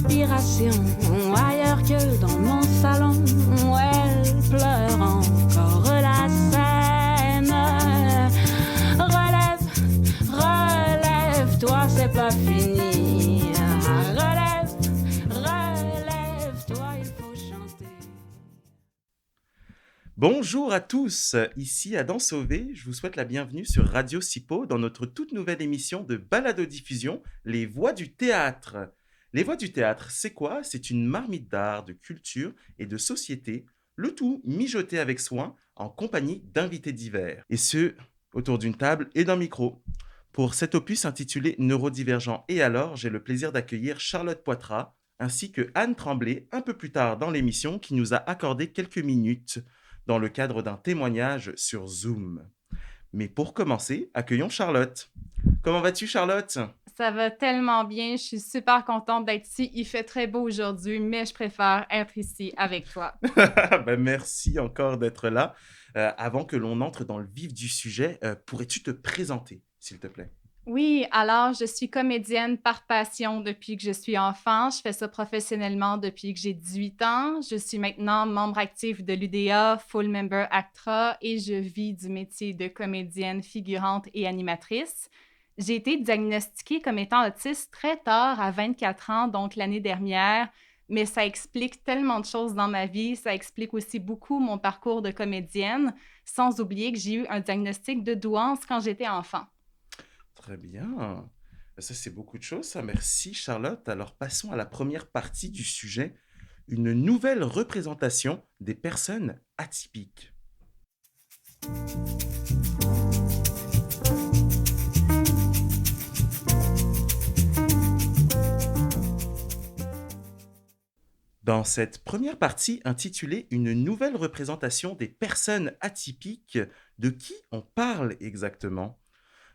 respiration, ailleurs que dans mon salon, où elle pleure encore la scène. Relève, relève-toi, c'est pas fini. Relève, relève-toi, il faut chanter. Bonjour à tous, ici Adam Sauvé, je vous souhaite la bienvenue sur Radio Sipo dans notre toute nouvelle émission de balado-diffusion, Les Voix du Théâtre. Les Voix du Théâtre, c'est quoi? C'est une marmite d'art, de culture et de société, le tout mijoté avec soin en compagnie d'invités divers. Et ce, autour d'une table et d'un micro. Pour cet opus intitulé Neurodivergent et alors, j'ai le plaisir d'accueillir Charlotte Poitras ainsi que Anne Tremblay un peu plus tard dans l'émission qui nous a accordé quelques minutes dans le cadre d'un témoignage sur Zoom. Mais pour commencer, accueillons Charlotte. Comment vas-tu, Charlotte? Ça va tellement bien, je suis super contente d'être ici. Il fait très beau aujourd'hui, mais je préfère être ici avec toi. Merci encore d'être là. Avant que l'on entre dans le vif du sujet, pourrais-tu te présenter, s'il te plaît? Oui, alors je suis comédienne par passion depuis que je suis enfant. Je fais ça professionnellement depuis que j'ai 18 ans. Je suis maintenant membre actif de l'UDA, full member ACTRA et je vis du métier de comédienne, figurante et animatrice. J'ai été diagnostiquée comme étant autiste très tard, à 24 ans, donc l'année dernière, mais ça explique tellement de choses dans ma vie. Ça explique aussi beaucoup mon parcours de comédienne, sans oublier que j'ai eu un diagnostic de douance quand j'étais enfant. Très bien. Ça, c'est beaucoup de choses, ça. Merci, Charlotte. Alors, passons à la première partie du sujet, une nouvelle représentation des personnes atypiques. Dans cette première partie intitulée Une nouvelle représentation des personnes atypiques, de qui on parle exactement?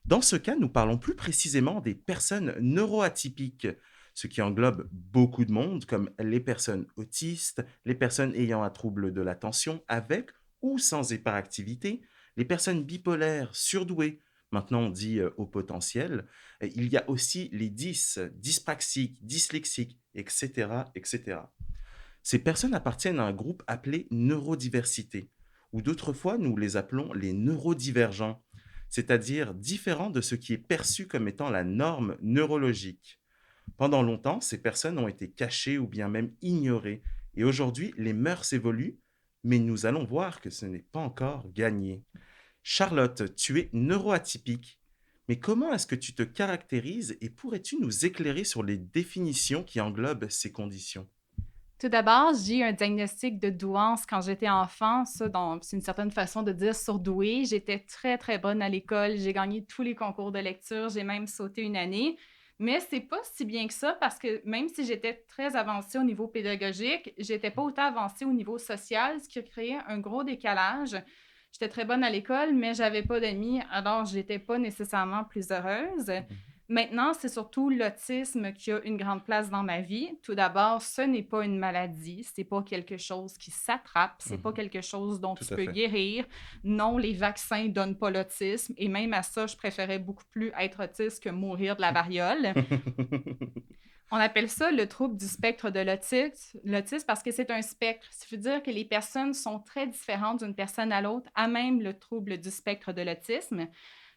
Dans ce cas, nous parlons plus précisément des personnes neuroatypiques, ce qui englobe beaucoup de monde, comme les personnes autistes, les personnes ayant un trouble de l'attention avec ou sans hyperactivité, les personnes bipolaires, surdouées, maintenant on dit au potentiel. Et il y a aussi les dyspraxiques, dyslexiques, etc., etc. Ces personnes appartiennent à un groupe appelé neurodiversité, ou d'autres fois nous les appelons les neurodivergents, c'est-à-dire différents de ce qui est perçu comme étant la norme neurologique. Pendant longtemps, ces personnes ont été cachées ou bien même ignorées, et aujourd'hui, les mœurs évoluent, mais nous allons voir que ce n'est pas encore gagné. Charlotte, tu es neuroatypique, mais comment est-ce que tu te caractérises et pourrais-tu nous éclairer sur les définitions qui englobent ces conditions? Tout d'abord, j'ai eu un diagnostic de douance quand j'étais enfant. C'est une certaine façon de dire surdouée. J'étais très, très bonne à l'école. J'ai gagné tous les concours de lecture. J'ai même sauté une année. Mais c'est pas si bien que ça parce que même si j'étais très avancée au niveau pédagogique, j'étais pas autant avancée au niveau social, ce qui a créé un gros décalage. J'étais très bonne à l'école, mais j'avais pas d'amis, alors j'étais pas nécessairement plus heureuse. Maintenant, c'est surtout l'autisme qui a une grande place dans ma vie. Tout d'abord, ce n'est pas une maladie, c'est pas quelque chose qui s'attrape, c'est pas quelque chose dont Tout tu à peux fait. guérir. Non, les vaccins donnent pas l'autisme et même à ça, je préférais beaucoup plus être autiste que mourir de la variole. On appelle ça le trouble du spectre de l'autisme parce que c'est un spectre. Ça veut dire que les personnes sont très différentes d'une personne à l'autre, à même le trouble du spectre de l'autisme.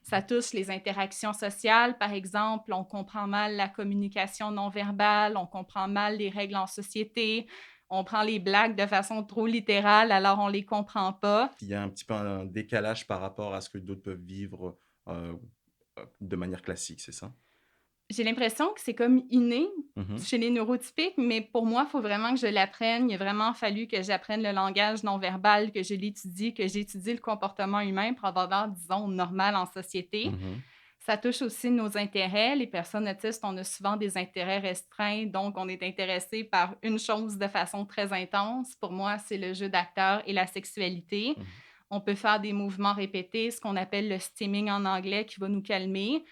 Ça touche les interactions sociales, par exemple, on comprend mal la communication non verbale, on comprend mal les règles en société, on prend les blagues de façon trop littérale, alors on les comprend pas. Il y a un petit peu un décalage par rapport à ce que d'autres peuvent vivre de manière classique, c'est ça? J'ai l'impression que c'est comme inné Mhm. chez les neurotypiques, mais pour moi, il faut vraiment que je l'apprenne. Il a vraiment fallu que j'apprenne le langage non verbal, que je l'étudie, que j'étudie le comportement humain pour avoir l'air, disons, normal en société. Mhm. Ça touche aussi nos intérêts. Les personnes autistes, on a souvent des intérêts restreints, donc on est intéressé par une chose de façon très intense. Pour moi, c'est le jeu d'acteur et la sexualité. Mhm. On peut faire des mouvements répétés, ce qu'on appelle le stimming en anglais, qui va nous calmer.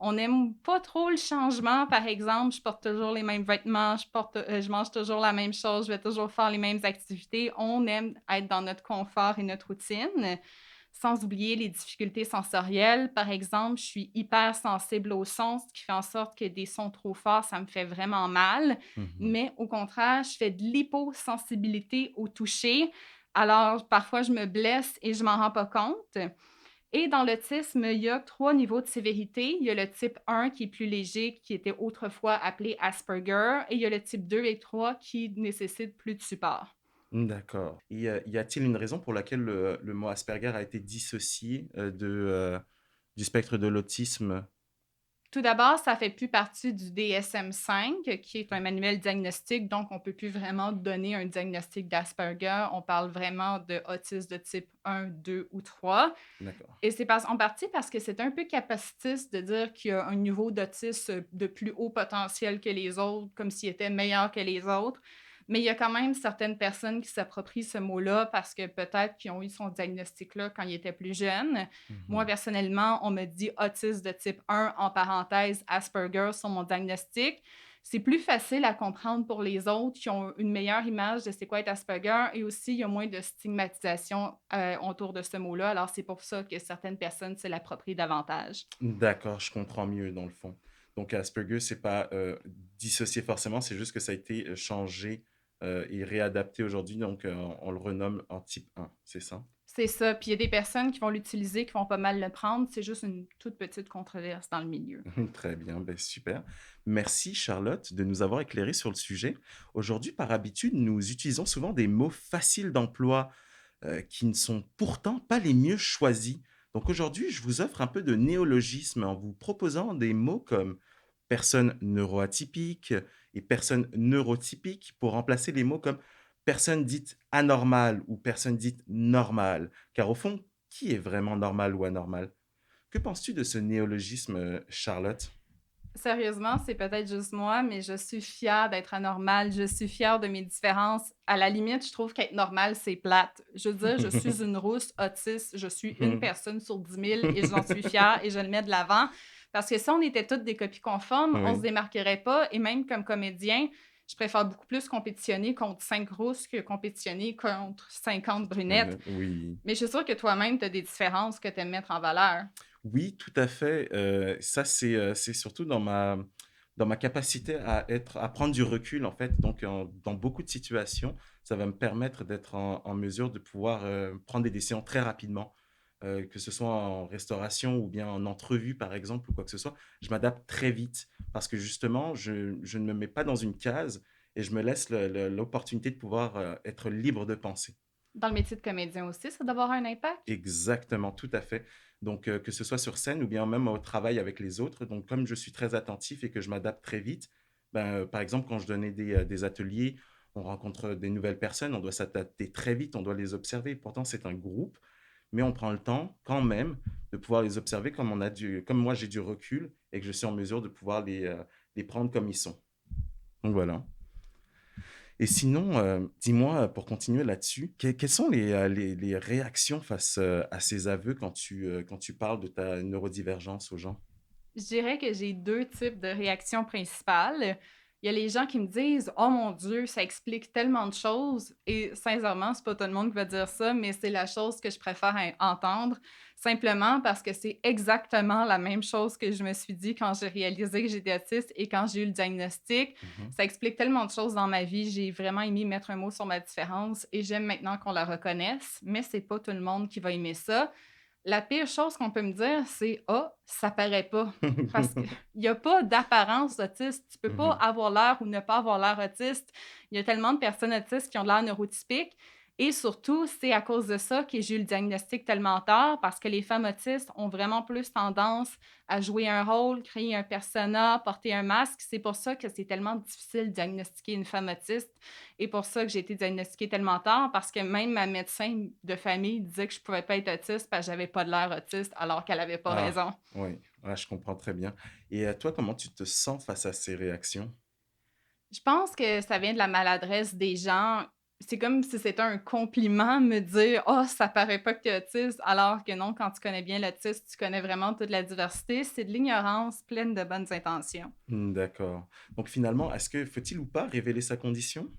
On n'aime pas trop le changement, par exemple. Je porte toujours les mêmes vêtements, je mange toujours la même chose, je vais toujours faire les mêmes activités. On aime être dans notre confort et notre routine. sans oublier les difficultés sensorielles. Par exemple, je suis hyper sensible aux sons, ce qui fait en sorte que des sons trop forts, ça me fait vraiment mal. Mhm. Mais au contraire, je fais de l'hyposensibilité au toucher. Alors, parfois, je me blesse et je m'en rends pas compte. Et dans l'autisme, il y a 3 niveaux de sévérité. Il y a le type 1 qui est plus léger, qui était autrefois appelé Asperger, et il y a le type 2 et 3 qui nécessitent plus de support. D'accord. Et y a-t-il une raison pour laquelle le mot Asperger a été dissocié du spectre de l'autisme? Tout d'abord, ça fait plus partie du DSM-5, qui est un manuel diagnostique, donc on peut plus vraiment donner un diagnostic d'Asperger. On parle vraiment de autisme de type 1, 2 ou 3. D'accord. Et c'est en partie parce que c'est un peu capacitiste de dire qu'il y a un niveau d'autisme de plus haut potentiel que les autres, comme s'il était meilleur que les autres. Mais il y a quand même certaines personnes qui s'approprient ce mot-là parce que peut-être qu'ils ont eu son diagnostic-là quand ils étaient plus jeunes. Moi, Mhm. personnellement, on me dit autisme de type 1, en parenthèse, Asperger sur mon diagnostic. C'est plus facile à comprendre pour les autres qui ont une meilleure image de c'est quoi être Asperger et aussi il y a moins de stigmatisation autour de ce mot-là. Alors, c'est pour ça que certaines personnes se l'approprient davantage. D'accord, je comprends mieux dans le fond. Donc Asperger, c'est pas dissocié forcément, c'est juste que ça a été changé et réadapté aujourd'hui, donc on le renomme en type 1, c'est ça? C'est ça. Puis il y a des personnes qui vont l'utiliser, qui vont pas mal le prendre. C'est juste une toute petite controverse dans le milieu. Très bien, ben super. Merci Charlotte de nous avoir éclairé sur le sujet. Aujourd'hui, par habitude, nous utilisons souvent des mots faciles d'emploi qui ne sont pourtant pas les mieux choisis. Donc aujourd'hui, je vous offre un peu de néologisme en vous proposant des mots comme personne neuroatypique et personne neurotypique pour remplacer les mots comme personne dite anormale ou personne dite normale. Car au fond, qui est vraiment normal ou anormal? Que penses-tu de ce néologisme, Charlotte? Sérieusement, c'est peut-être juste moi, mais je suis fière d'être anormale. Je suis fière de mes différences. À la limite, je trouve qu'être normale, c'est plate. Je veux dire, je suis une rousse autiste. Je suis une personne sur 10 000 et j'en suis fière et je le mets de l'avant. Parce que si on était toutes des copies conformes, on se Oui. démarquerait pas. Et même comme comédien, je préfère beaucoup plus compétitionner contre 5 rousses que compétitionner contre 50 brunettes. Oui. Mais je suis sûre que toi-même, tu as des différences que tu aimes mettre en valeur. Oui, tout à fait. Ça, c'est surtout dans ma capacité à prendre du recul, en fait. Donc, dans beaucoup de situations, ça va me permettre d'être en mesure de pouvoir prendre des décisions très rapidement, que ce soit en restauration ou bien en entrevue, par exemple, ou quoi que ce soit. Je m'adapte très vite parce que justement, je ne me mets pas dans une case et je me laisse l'opportunité de pouvoir être libre de penser. Dans le métier de comédien aussi, ça doit avoir un impact. Exactement, tout à fait. Donc, que ce soit sur scène ou bien même au travail avec les autres. Donc, comme je suis très attentif et que je m'adapte très vite, ben, par exemple, quand je donnais des ateliers, on rencontre des nouvelles personnes, on doit s'adapter très vite, on doit les observer. Pourtant, c'est un groupe, mais on prend le temps quand même de pouvoir les observer comme moi j'ai du recul et que je suis en mesure de pouvoir les prendre comme ils sont. Donc voilà. Et sinon, dis-moi, pour continuer là-dessus, quelles sont les réactions face à ces aveux quand tu parles de ta neurodivergence aux gens? Je dirais que j'ai 2 types de réactions principales. Il y a les gens qui me disent: «Oh mon Dieu, ça explique tellement de choses» et sincèrement, c'est pas tout le monde qui va dire ça, mais c'est la chose que je préfère entendre, simplement parce que c'est exactement la même chose que je me suis dit quand j'ai réalisé que j'étais autiste et quand j'ai eu le diagnostic. Mhm. Ça explique tellement de choses dans ma vie. J'ai vraiment aimé mettre un mot sur ma différence et j'aime maintenant qu'on la reconnaisse, mais c'est pas tout le monde qui va aimer ça. La pire chose qu'on peut me dire, c'est: «Ah, ça paraît pas». Parce qu'il y a pas d'apparence d'autiste. Tu peux pas Mhm. avoir l'air ou ne pas avoir l'air autiste. Il y a tellement de personnes autistes qui ont de l'air neurotypiques et surtout, c'est à cause de ça que j'ai eu le diagnostic tellement tard parce que les femmes autistes ont vraiment plus tendance à jouer un rôle, créer un persona, porter un masque. C'est pour ça que c'est tellement difficile de diagnostiquer une femme autiste et pour ça que j'ai été diagnostiquée tellement tard parce que même ma médecin de famille disait que je pouvais pas être autiste parce que j'avais pas de l'air autiste alors qu'elle avait pas Ah, raison. oui, ouais, je comprends très bien. Et toi, comment tu te sens face à ces réactions? Je pense que ça vient de la maladresse des gens. C'est comme si c'était un compliment me dire: «Oh, ça paraît pas que tu es autiste», alors que non, quand tu connais bien l'autisme, tu connais vraiment toute la diversité. C'est de l'ignorance pleine de bonnes intentions. D'accord. Donc finalement, est-ce que faut-il ou pas révéler sa condition?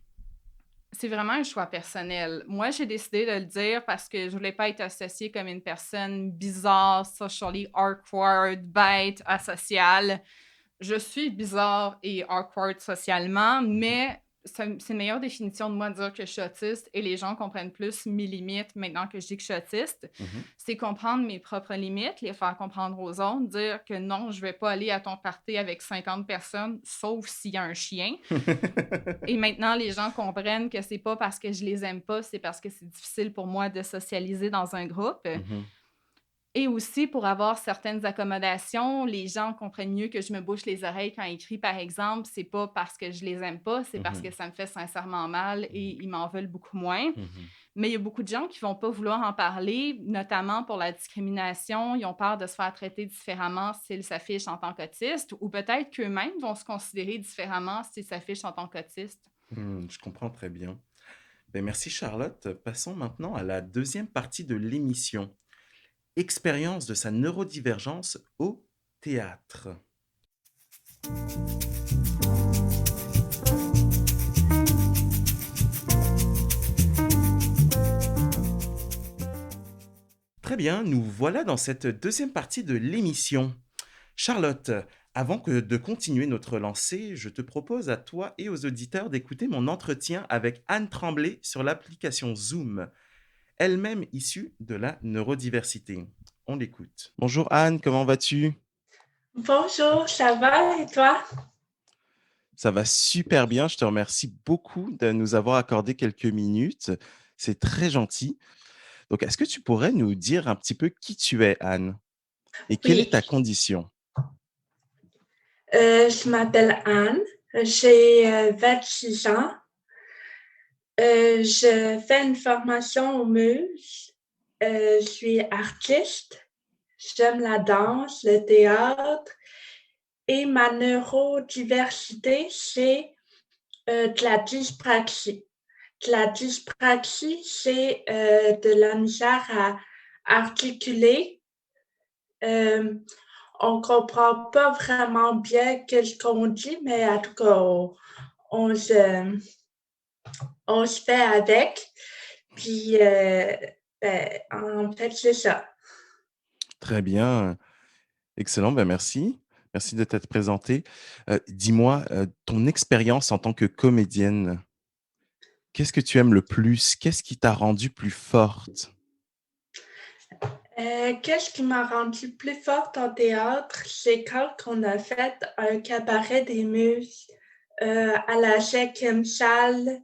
C'est vraiment un choix personnel. Moi, j'ai décidé de le dire parce que je voulais pas être associée comme une personne bizarre, socially awkward, bête, asociale. Je suis bizarre et awkward socialement, Mhm, mais c'est une meilleure définition de moi de dire que je suis autiste et les gens comprennent plus mes limites maintenant que je dis que je suis autiste. mhm. C'est comprendre mes propres limites, les faire comprendre aux autres, dire que non, je vais pas aller à ton party avec 50 personnes, sauf s'il y a un chien. Et maintenant, les gens comprennent que c'est pas parce que je les aime pas, c'est parce que c'est difficile pour moi de socialiser dans un groupe. Mhm, Et aussi, pour avoir certaines accommodations, les gens comprennent mieux que je me bouche les oreilles quand ils crient, par exemple. C'est pas parce que je les aime pas, c'est parce que mhm, ça me fait sincèrement mal et mhm, ils m'en veulent beaucoup moins. mhm. Mais il y a beaucoup de gens qui vont pas vouloir en parler, notamment pour la discrimination. Ils ont peur de se faire traiter différemment s'ils s'affichent en tant qu'autistes, ou peut-être qu'eux-mêmes vont se considérer différemment s'ils s'affichent en tant qu'autistes. Je comprends très bien. Ben, merci Charlotte. Passons maintenant à la deuxième partie de l'émission. Expérience de sa neurodivergence au théâtre. Très bien, nous voilà dans cette deuxième partie de l'émission. Charlotte, avant que de continuer notre lancée, je te propose à toi et aux auditeurs d'écouter mon entretien avec Anne Tremblay sur l'application Zoom, elle-même issue de la neurodiversité. On l'écoute. Bonjour Anne, comment vas-tu? Bonjour, ça va et toi? Ça va super bien, je te remercie beaucoup de nous avoir accordé quelques minutes. C'est très gentil. Donc, est-ce que tu pourrais nous dire un petit peu qui tu es, Anne, et quelle est Oui, ta condition? je m'appelle Anne, j'ai 26 ans. Je fais une formation au Muse. Je suis artiste. J'aime la danse, le théâtre et ma neurodiversité, c'est de la dyspraxie. De la dyspraxie, c'est de la misère à articuler. Euh, on comprend pas vraiment bien ce qu'on dit, mais en tout cas, on se, on se fait avec. Puis, en fait, c'est ça. Très bien, excellent, ben merci. Merci de t'être présentée. Dis-moi, ton expérience en tant que comédienne, qu'est-ce que tu aimes le plus? Qu'est-ce qui t'a rendue plus forte? Qu'est-ce qui m'a rendue plus forte en théâtre? C'est quand on a fait un cabaret des muses à la 5e salle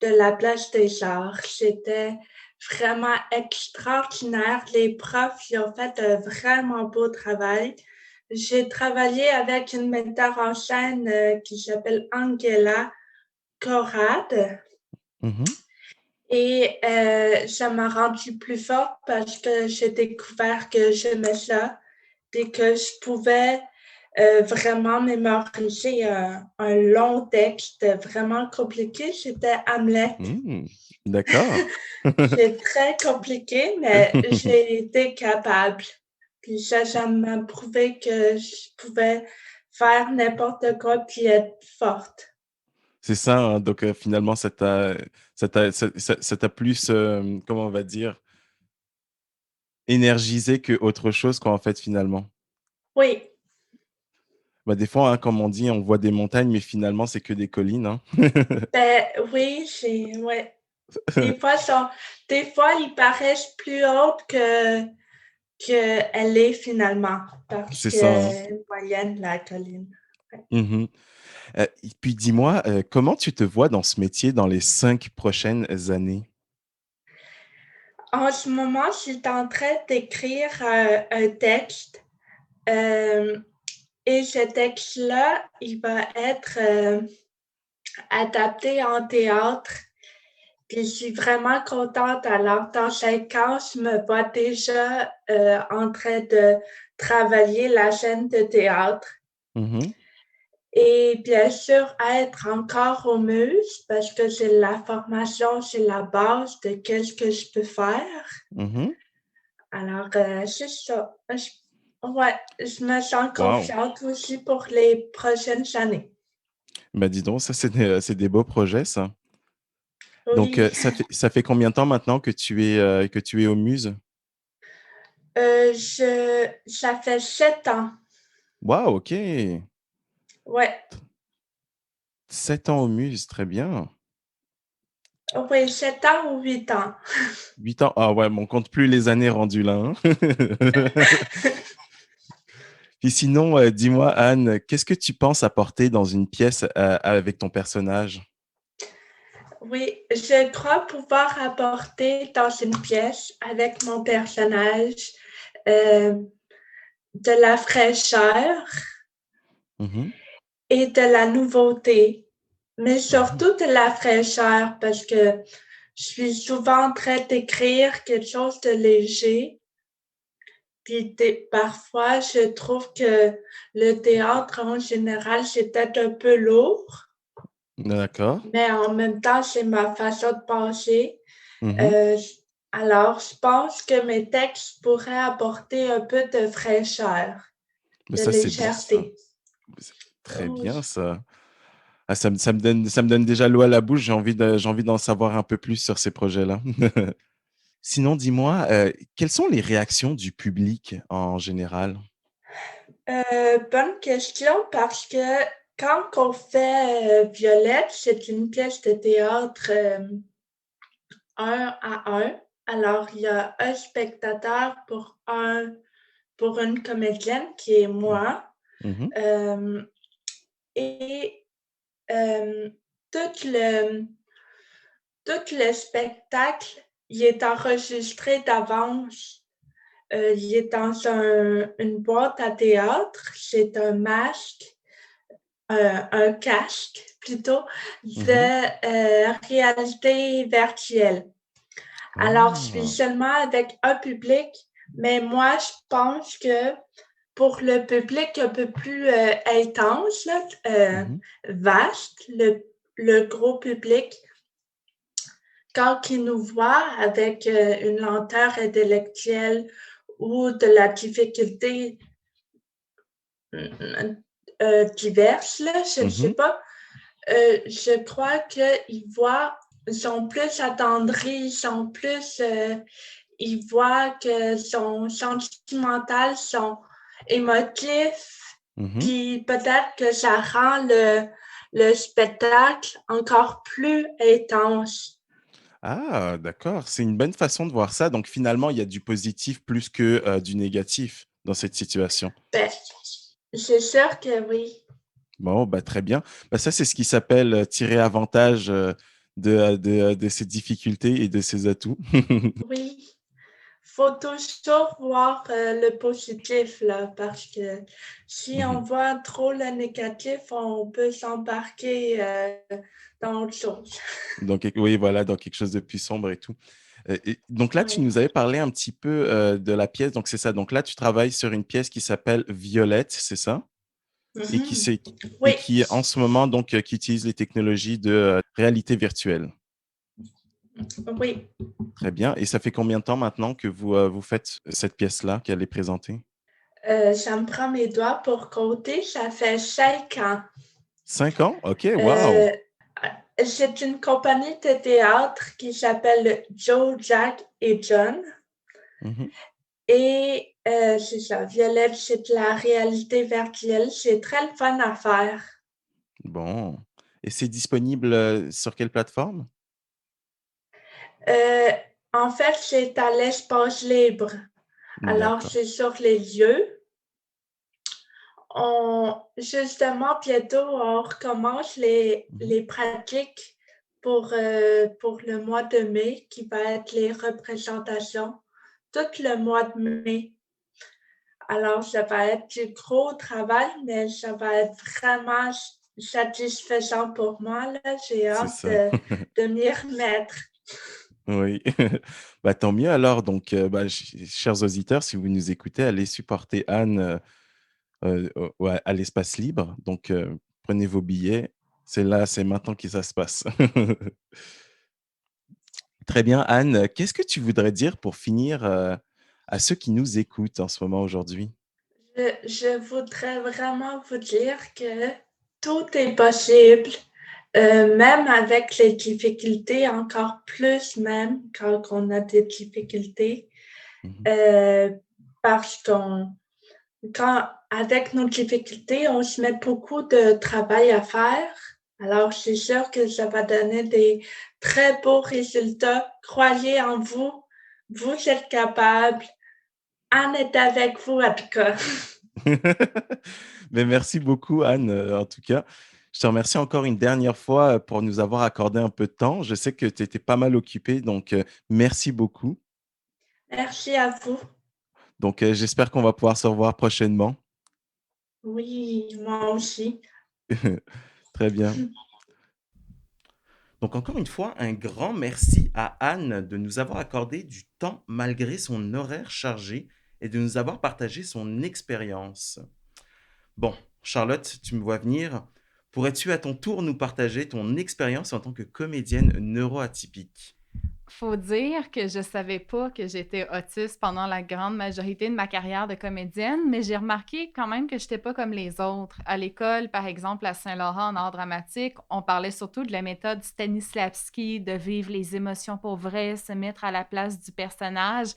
de la Place des Arts. C'était vraiment extraordinaire. Les profs ils ont fait un vraiment beau travail. J'ai travaillé avec une metteur en scène qui s'appelle Angela Corrad Mmh. et ça m'a rendue plus forte parce que j'ai découvert que j'aimais ça et que je pouvais vraiment mémoriser un long texte vraiment compliqué. C'était Hamlet. Mmh. D'accord. C'est très compliqué, mais j'ai été capable. Puis ça m'a prouvé que je pouvais faire n'importe quoi puis être forte. C'est ça, hein, donc finalement ça t'a plus, comment on va dire? Énergisé qu'autre chose quoi, en fait, finalement. Oui, Bah, des fois, hein, comme on dit, on voit des montagnes, mais finalement, c'est que des collines, hein. ben oui, ouais. Des fois, des fois, ils paraissent plus hautes que elle est finalement, parce C'est ça, hein. qu'elle est moyenne, la colline. Ouais. Mmh. Et puis dis-moi, comment tu te vois dans ce métier dans les 5 prochaines années? En ce moment, je suis en train d'écrire un texte. euh, Et ce texte-là, il va être adapté en théâtre. Puis je suis vraiment contente. Alors, dans 5 ans, je me vois déjà en train de travailler la scène de théâtre. Mmh. Et bien sûr, être encore au Muse, parce que c'est la formation, c'est la base de qu'est-ce que je peux faire. Mmh. Alors, c'est ça. Ouais, je me sens Waouh! confiante aussi pour les prochaines années. Bah, dis donc, ça, c'est des beaux projets, ça. Donc, Oui, ça fait combien de temps maintenant que tu es aux Muses? ça fait 7 ans. Waouh, OK. Ouais, 7 ans aux Muses, très bien. oui, 7 ans ou 8 ans. 8 ans, ah ouais, mais on compte plus les années rendues là, hein. Puis sinon, dis-moi Anne, qu'est-ce que tu penses apporter dans une pièce, avec ton personnage? Oui, je crois pouvoir apporter dans une pièce avec mon personnage euh, de la fraîcheur Mmh. et de la nouveauté, mais Mmh. surtout de la fraîcheur parce que je suis souvent en train d'écrire quelque chose de léger. Puis parfois, je trouve que le théâtre en général, c'est peut-être un peu lourd, D'accord. mais en même temps, c'est ma façon de penser. Mmh. Euh, alors, je pense que mes textes pourraient apporter un peu de fraîcheur, Mais de ça, c'est bon ça. légèreté. C'est très bien Oui. ça. Ah, ça me donne déjà l'eau à la bouche, j'ai envie d'en savoir un peu plus sur ces projets-là. Sinon, dis-moi, quelles sont les réactions du public en général? Bonne question parce que quand on fait Violette, c'est une pièce de théâtre un à un. Alors, il y a un spectateur pour une comédienne qui est Mmh. moi. Mmh. Euh, et euh, tout le, tout le spectacle, il est enregistré d'avance. Il est dans une boîte à théâtre. C'est un masque, un casque plutôt, Mmh. de réalité virtuelle. Alors, je suis Ah! seulement avec un public, mais moi, je pense que pour le public un peu plus intense, là, Mmh. vaste, le gros public, quand il nous voit avec une lenteur intellectuelle ou de la difficulté diverse, là, je ne sais Mmh. pas, je crois qu'ils voient, ils sont plus attendris, ils voient que sont sentimentales, sont émotifs, Mmh. puis peut-être que ça rend le spectacle encore plus intense. Ah, d'accord, c'est une bonne façon de voir ça. Donc finalement, il y a du positif plus que, du négatif dans cette situation. Ben, c'est sûr que oui. Bon, bah, très bien. Bah, ça, c'est ce qui s'appelle, tirer avantage, de ses difficultés et de ses atouts. Oui, faut toujours voir le positif là, parce que si on Mmh. voit trop le négatif, on peut s'embarquer dans autre chose. Donc oui, voilà, dans quelque chose de plus sombre et tout. Et donc là, tu Oui. nous avais parlé un petit peu, de la pièce, donc c'est ça. Donc là, tu travailles sur une pièce qui s'appelle Violette, c'est ça? Et qui Mhm. c'est et Oui, qui en ce moment donc, qui utilise les technologies de, réalité virtuelle. oui. Très bien, et ça fait combien de temps maintenant que vous faites cette pièce-là, qu'elle est présentée? Ça me prend mes doigts pour compter, ça fait 5 ans. 5 ans? OK, waouh! Euh, c'est une compagnie de théâtre qui s'appelle Joe, Jack et John. Mmh. Et c'est ça, Violette, c'est de la réalité virtuelle. C'est très le fun à faire. Bon, et c'est disponible, sur quelle plateforme? Euh, En fait, c'est à l'espace libre. Alors, D'accord. c'est sur les lieux. Justement, bientôt, on recommence Mmh. les pratiques pour le mois de mai, qui va être les représentations, tout le mois de mai. Alors, ça va être du gros travail, mais ça va être vraiment satisfaisant pour moi, là. J'ai C'est hâte ça. de m'y remettre. Oui. Bah, tant mieux alors donc, bah, chers auditeurs, si vous nous écoutez, allez supporter Anne, au à l'espace libre. Donc, prenez vos billets. C'est là, c'est maintenant que ça se passe. Très bien, Anne, qu'est-ce que tu voudrais dire pour finir, à ceux qui nous écoutent en ce moment aujourd'hui? Je voudrais vraiment vous dire que tout est possible. Même avec les difficultés, encore plus même quand on a des difficultés, Mhm. parce qu'avec nos difficultés, on se met beaucoup de travail à faire. Alors, c'est sûr que ça va donner des très beaux résultats. Croyez en vous, vous êtes capable. Anne est avec vous, en tout cas. Mais merci beaucoup, Anne, en tout cas. Je te remercie encore une dernière fois pour nous avoir accordé un peu de temps. Je sais que tu étais pas mal occupée, donc merci beaucoup. Merci à vous. Donc, j'espère qu'on va pouvoir se revoir prochainement. Oui, moi aussi. Très bien. Donc, encore une fois, un grand merci à Anne de nous avoir accordé du temps malgré son horaire chargé et de nous avoir partagé son expérience. Bon, Charlotte, tu me vois venir. Pourrais-tu à ton tour nous partager ton expérience en tant que comédienne neuroatypique? Faut dire que je savais pas que j'étais autiste pendant la grande majorité de ma carrière de comédienne, mais j'ai remarqué quand même que j'étais pas comme les autres. À l'école, par exemple, à Saint-Laurent en art dramatique, on parlait surtout de la méthode Stanislavski, de vivre les émotions pour vrai, se mettre à la place du personnage.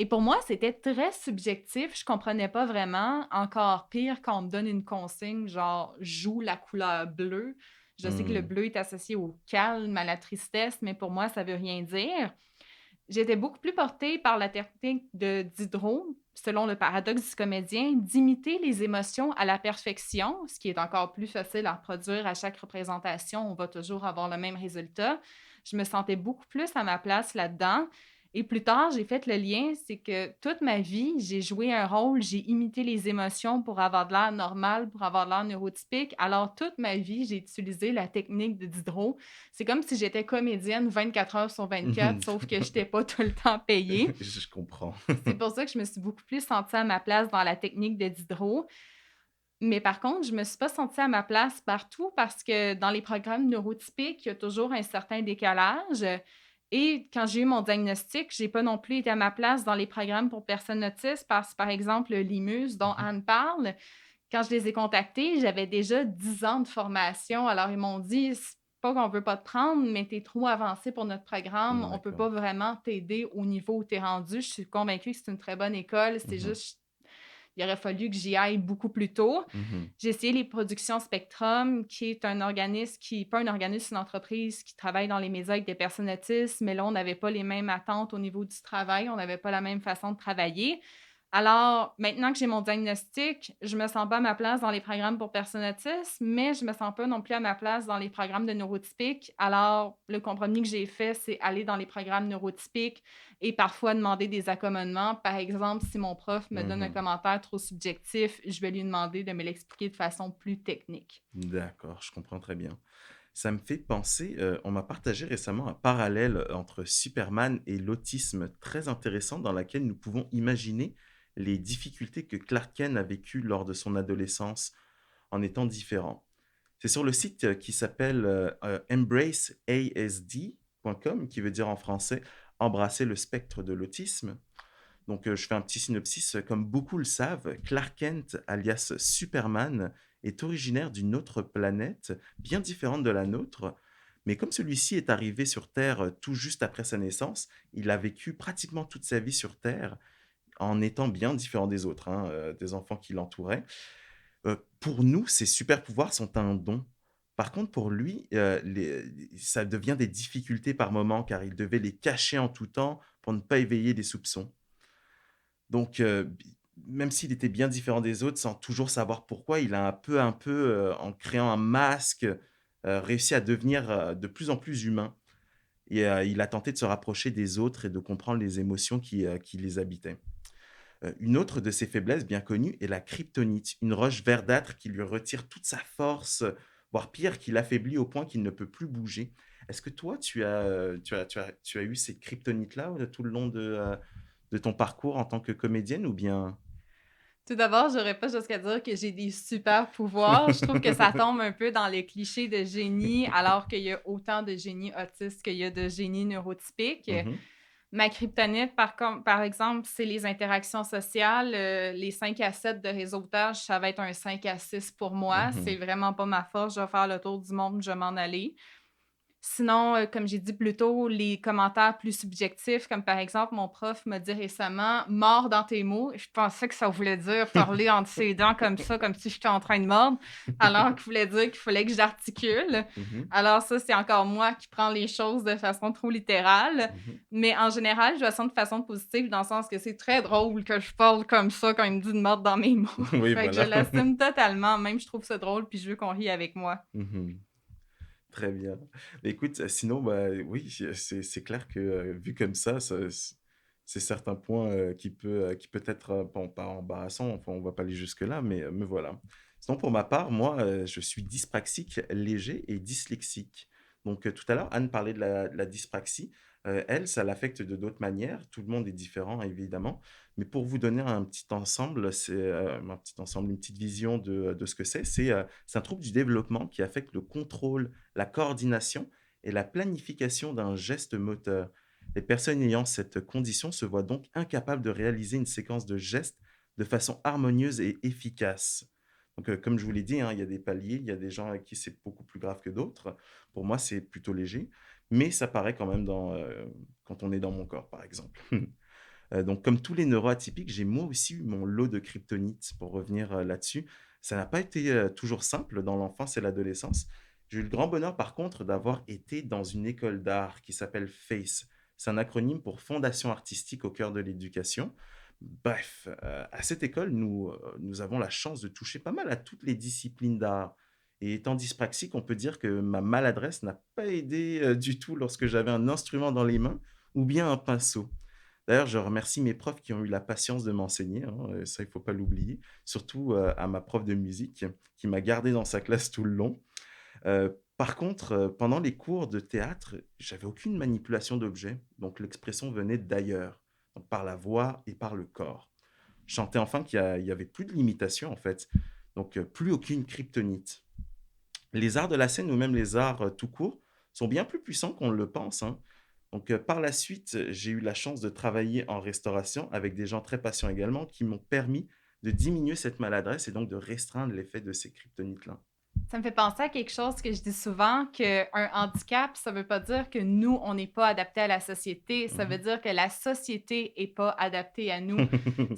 Et pour moi, c'était très subjectif. Je comprenais pas vraiment. Encore pire quand on me donne une consigne, genre joue la couleur bleue. Je sais que le Hmm. bleu est associé au calme, à la tristesse, mais pour moi, ça veut rien dire. J'étais beaucoup plus portée par la technique de Diderot, selon le paradoxe du comédien, d'imiter les émotions à la perfection, ce qui est encore plus facile à reproduire à chaque représentation. On va toujours avoir le même résultat. Je me sentais beaucoup plus à ma place là-dedans. Et plus tard, j'ai fait le lien, c'est que toute ma vie, j'ai joué un rôle, j'ai imité les émotions pour avoir de l'air normal, pour avoir de l'air neurotypique. Alors, toute ma vie, j'ai utilisé la technique de Diderot. C'est comme si j'étais comédienne 24 heures sur 24, Mhm. sauf que je n'étais pas tout le temps payée. Je comprends. C'est pour ça que je me suis beaucoup plus sentie à ma place dans la technique de Diderot. Mais par contre, je me suis pas sentie à ma place partout parce que dans les programmes neurotypiques, il y a toujours un certain décalage. Et quand j'ai eu mon diagnostic, j'ai pas non plus été à ma place dans les programmes pour personnes autistes parce que, par exemple, le LIMUS dont Mhm. Anne parle, quand je les ai contactés, j'avais déjà 10 ans de formation. Alors, ils m'ont dit, c'est pas qu'on veut pas te prendre, mais tu es trop avancé pour notre programme. On peut D'accord. pas vraiment t'aider au niveau où tu es rendu. Je suis convaincue que c'est une très bonne école. C'est Mhm. juste, il aurait fallu que j'y aille beaucoup plus tôt. Mhm. J'ai essayé les Productions Spectrum, qui est un organisme pas un organisme, une entreprise qui travaille dans les médias avec des personnes autistes, mais là, on n'avait pas les mêmes attentes au niveau du travail, on n'avait pas la même façon de travailler. Alors, maintenant que j'ai mon diagnostic, je me sens pas à ma place dans les programmes pour personnes autistes, mais je me sens pas non plus à ma place dans les programmes de neurotypiques. Alors, le compromis que j'ai fait, c'est aller dans les programmes neurotypiques et parfois demander des accommodements. Par exemple, si mon prof me donne un Mhm. commentaire trop subjectif, je vais lui demander de me l'expliquer de façon plus technique. D'accord, je comprends très bien. Ça me fait penser, on m'a partagé récemment un parallèle entre Superman et l'autisme très intéressant dans laquelle nous pouvons imaginer les difficultés que Clark Kent a vécues lors de son adolescence en étant différent. C'est sur le site qui s'appelle embraceasd.com, qui veut dire en français embrasser le spectre de l'autisme. Donc, je fais un petit synopsis. Comme beaucoup le savent, Clark Kent, alias Superman, est originaire d'une autre planète, bien différente de la nôtre. Mais comme celui-ci est arrivé sur Terre tout juste après sa naissance, il a vécu pratiquement toute sa vie sur Terre en étant bien différent des autres, hein, des enfants qui l'entouraient. Pour nous, ces super pouvoirs sont un don. Par contre, pour lui, ça devient des difficultés par moment, car il devait les cacher en tout temps pour ne pas éveiller des soupçons. Donc, même s'il était bien différent des autres, sans toujours savoir pourquoi, il a un peu, en créant un masque, réussi à devenir, de plus en plus humain et il a tenté de se rapprocher des autres et de comprendre les émotions qui les habitaient. Une autre de ses faiblesses bien connue est la kryptonite, une roche verdâtre qui lui retire toute sa force, voire pire, qui l'affaiblit au point qu'il ne peut plus bouger. Est-ce que toi, tu as eu cette kryptonite-là, tout le long de ton parcours en tant que comédienne ou bien? Tout d'abord, j'aurais pas jusqu'à dire que j'ai des super pouvoirs. Je trouve que ça tombe un peu dans les clichés de génie, alors qu'il y a autant de génies autistes qu'il y a de génies neurotypiques. Mmh. Ma kryptonite, par exemple, c'est les interactions sociales. Les 5 à 7 de réseautage, ça va être un 5 à 6 pour moi. C'est Mhm. vraiment pas ma force. Je vais faire le tour du monde, je vais m'en aller. Sinon, comme j'ai dit plus tôt, les commentaires plus subjectifs, comme par exemple, mon prof m'a dit récemment: «Mord dans tes mots». Je pensais que ça voulait dire parler entre ses dents comme ça, comme si j'étais en train de mordre, alors qu'il voulait dire qu'il fallait que j'articule. Mhm. Alors ça, c'est encore moi qui prends les choses de façon trop littérale. Mhm. Mais en général, je le sens de façon positive dans le sens que c'est très drôle que je parle comme ça quand il me dit de mordre dans mes mots. Oui, Fait que je voilà. l'assume totalement, même je trouve ça drôle puis je veux qu'on rie avec moi. Mhm. Très bien. Écoute, sinon, bah, oui, c'est clair que vu comme ça, c'est certains points qui peut être bon, pas embarrassant, enfin, on va pas aller jusque-là, mais voilà. Sinon, pour ma part, moi, je suis dyspraxique léger et dyslexique. Donc, tout à l'heure, Anne parlait de la dyspraxie. Elle, ça l'affecte de d'autres manières. Tout le monde est différent, évidemment. Mais pour vous donner un petit ensemble, une petite vision de ce que c'est un trouble du développement qui affecte le contrôle, la coordination et la planification d'un geste moteur. Les personnes ayant cette condition se voient donc incapables de réaliser une séquence de gestes de façon harmonieuse et efficace. Donc, comme je vous l'ai dit, hein, il y a des paliers, il y a des gens avec qui c'est beaucoup plus grave que d'autres. Pour moi, c'est plutôt léger, mais ça paraît quand même quand on est dans mon corps, par exemple. Donc, comme tous les neuroatypiques, j'ai moi aussi eu mon lot de kryptonite, pour revenir là-dessus. Ça n'a pas été toujours simple dans l'enfance et l'adolescence. J'ai eu le grand bonheur, par contre, d'avoir été dans une école d'art qui s'appelle FACE. C'est un acronyme pour Fondation artistique au cœur de l'éducation. Bref, à cette école, nous avons la chance de toucher pas mal à toutes les disciplines d'art. Et étant dyspraxique, on peut dire que ma maladresse n'a pas aidé du tout lorsque j'avais un instrument dans les mains ou bien un pinceau. D'ailleurs, je remercie mes profs qui ont eu la patience de m'enseigner, hein, ça, il faut pas l'oublier. Surtout, à ma prof de musique qui m'a gardé dans sa classe tout le long. Par contre, pendant les cours de théâtre, j'avais aucune manipulation d'objets, donc l'expression venait d'ailleurs, donc par la voix et par le corps. Je sentais enfin qu'il y avait plus de limitation, en fait, donc plus aucune kryptonite. Les arts de la scène ou même les arts tout court sont bien plus puissants qu'on le pense, hein. Donc, par la suite, j'ai eu la chance de travailler en restauration avec des gens très patients également qui m'ont permis de diminuer cette maladresse et donc de restreindre l'effet de ces kryptonites-là. Ça me fait penser à quelque chose que je dis souvent, qu'un handicap, ça veut pas dire que nous, on n'est pas adaptés à la société. Ça veut Mhm. dire que la société est pas adaptée à nous.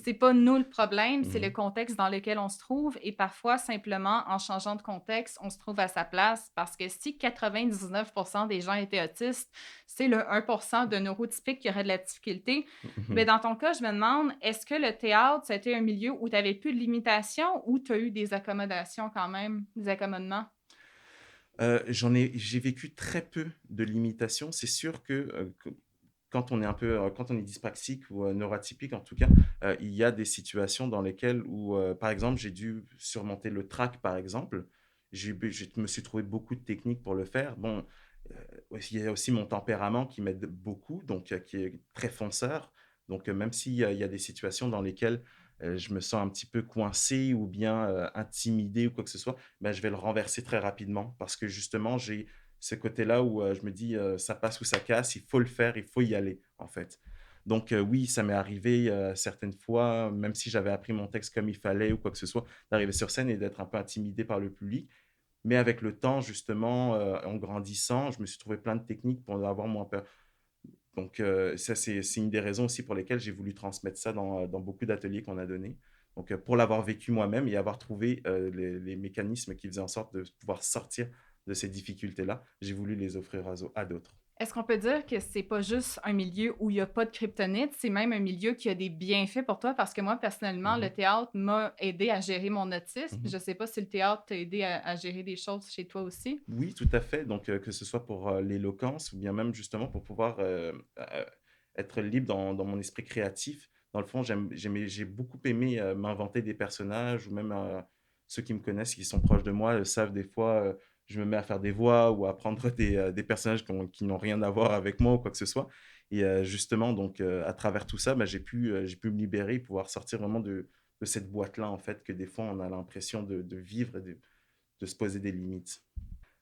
C'est pas nous le problème, c'est le Mhm. contexte dans lequel on se trouve. Et parfois, simplement, en changeant de contexte, on se trouve à sa place. Parce que si 99% des gens étaient autistes, c'est le 1% de neurotypiques qui aurait de la difficulté. Mais Mhm. dans ton cas, je me demande, est-ce que le théâtre, ça a été un milieu où tu avais plus de limitations ou tu as eu des accommodations quand même, des accommodements? J'ai vécu très peu de limitations. C'est sûr que quand on est quand on est dyspraxique ou neuroatypique en tout cas, il y a des situations dans lesquelles où, par exemple, j'ai dû surmonter le trac, par exemple. Je me suis trouvé beaucoup de techniques pour le faire. Bon, il y a aussi mon tempérament qui m'aide beaucoup, donc qui est très fonceur. Donc, même s'il y a des situations dans lesquelles je me sens un petit peu coincé ou bien intimidé ou quoi que ce soit, ben, je vais le renverser très rapidement parce que justement, j'ai ce côté-là où je me dis ça passe ou ça casse, il faut le faire, il faut y aller en fait. Donc oui, ça m'est arrivé certaines fois, même si j'avais appris mon texte comme il fallait ou quoi que ce soit, d'arriver sur scène et d'être un peu intimidé par le public. Mais avec le temps, justement, en grandissant, je me suis trouvé plein de techniques pour avoir moins peur. Donc ça, c'est une des raisons aussi pour lesquelles j'ai voulu transmettre ça dans beaucoup d'ateliers qu'on a donnés. Donc pour l'avoir vécu moi-même et avoir trouvé les mécanismes qui faisaient en sorte de pouvoir sortir de ces difficultés-là, j'ai voulu les offrir à d'autres. Est-ce qu'on peut dire que c'est pas juste un milieu où il y a pas de kryptonite, c'est même un milieu qui a des bienfaits pour toi? Parce que moi, personnellement, le Mhm, théâtre m'a aidé à gérer mon autisme. mhm. Je sais pas si le théâtre t'a aidé à gérer des choses chez toi aussi? Oui, tout à fait. Donc, que ce soit pour l'éloquence ou bien même justement pour pouvoir être libre dans mon esprit créatif. Dans le fond, j'ai beaucoup aimé m'inventer des personnages ou même ceux qui me connaissent, qui sont proches de moi, savent des fois, je me mets à faire des voix ou à prendre des personnages qui n'ont rien à voir avec moi ou quoi que ce soit. Et justement, donc, à travers tout ça, bah, j'ai pu me libérer et pouvoir sortir vraiment de cette boîte-là, en fait, que des fois, on a l'impression de vivre et de se poser des limites.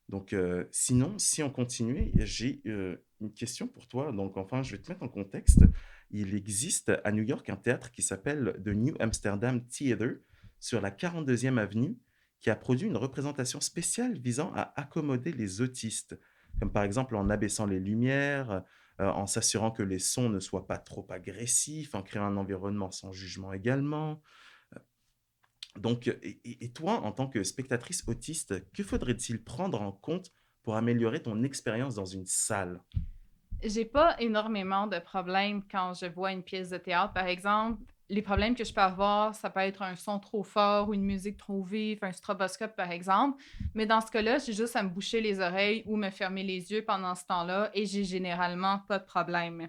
Donc, sinon, si on continue, j'ai une question pour toi. Donc, enfin, je vais te mettre en contexte. Il existe à New York un théâtre qui s'appelle The New Amsterdam Theatre sur la 42e avenue qui a produit une représentation spéciale visant à accommoder les autistes, comme par exemple en abaissant les lumières, en s'assurant que les sons ne soient pas trop agressifs, en créant un environnement sans jugement également. Donc, et toi, en tant que spectatrice autiste, que faudrait-il prendre en compte pour améliorer ton expérience dans une salle? J'ai pas énormément de problèmes quand je vois une pièce de théâtre, par exemple. Les problèmes que je peux avoir, ça peut être un son trop fort ou une musique trop vive, un stroboscope, par exemple. Mais dans ce cas-là, j'ai juste à me boucher les oreilles ou me fermer les yeux pendant ce temps-là et j'ai généralement pas de problème.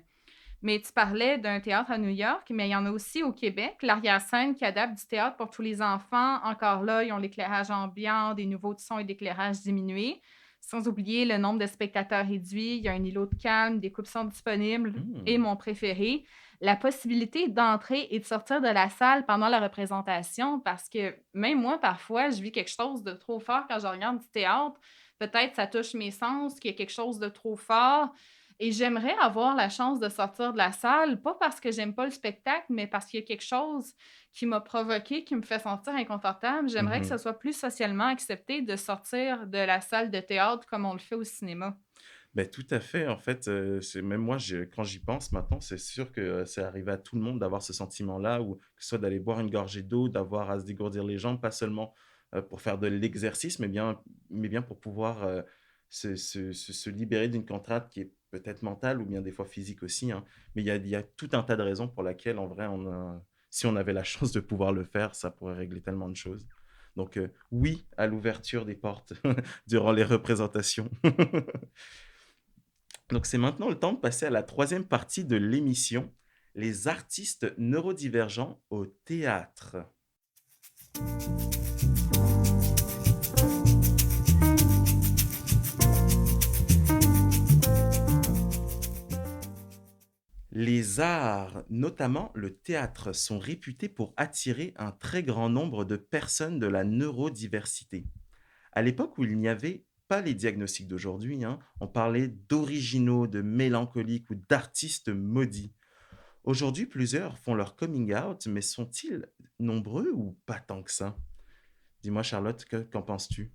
Mais tu parlais d'un théâtre à New York, mais il y en a aussi au Québec, l'arrière-scène qui adapte du théâtre pour tous les enfants. Encore là, ils ont l'éclairage ambiant, des nouveaux sons et d'éclairage diminués. Sans oublier le nombre de spectateurs réduit, il y a un îlot de calme, des coupes sont disponibles. Et Hmm. mon préféré, la possibilité d'entrer et de sortir de la salle pendant la représentation, parce que même moi, parfois, je vis quelque chose de trop fort quand je regarde du théâtre. Peut-être ça touche mes sens, qu'il y a quelque chose de trop fort. Et j'aimerais avoir la chance de sortir de la salle, pas parce que j'aime pas le spectacle, mais parce qu'il y a quelque chose qui m'a provoqué, qui me fait sentir inconfortable. J'aimerais que ce Mhm. soit plus socialement accepté de sortir de la salle de théâtre comme on le fait au cinéma. Ben, tout à fait. En fait, même moi, quand j'y pense maintenant, c'est sûr que c'est arrivé à tout le monde d'avoir ce sentiment-là, ou que ce soit d'aller boire une gorgée d'eau, d'avoir à se dégourdir les jambes, pas seulement pour faire de l'exercice, mais bien pour pouvoir se libérer d'une contrainte qui est peut-être mentale ou bien des fois physique aussi, hein. Mais il y a tout un tas de raisons pour lesquelles, en vrai, si on avait la chance de pouvoir le faire, ça pourrait régler tellement de choses. Donc, oui, à l'ouverture des portes durant les représentations. Donc, c'est maintenant le temps de passer à la troisième partie de l'émission, les artistes neurodivergents au théâtre. Les arts, notamment le théâtre, sont réputés pour attirer un très grand nombre de personnes de la neurodiversité. À l'époque où il n'y avait pas les diagnostics d'aujourd'hui, hein, on parlait d'originaux, de mélancoliques ou d'artistes maudits. Aujourd'hui, plusieurs font leur coming out, mais sont-ils nombreux ou pas tant que ça? Dis-moi, Charlotte, qu'en penses-tu?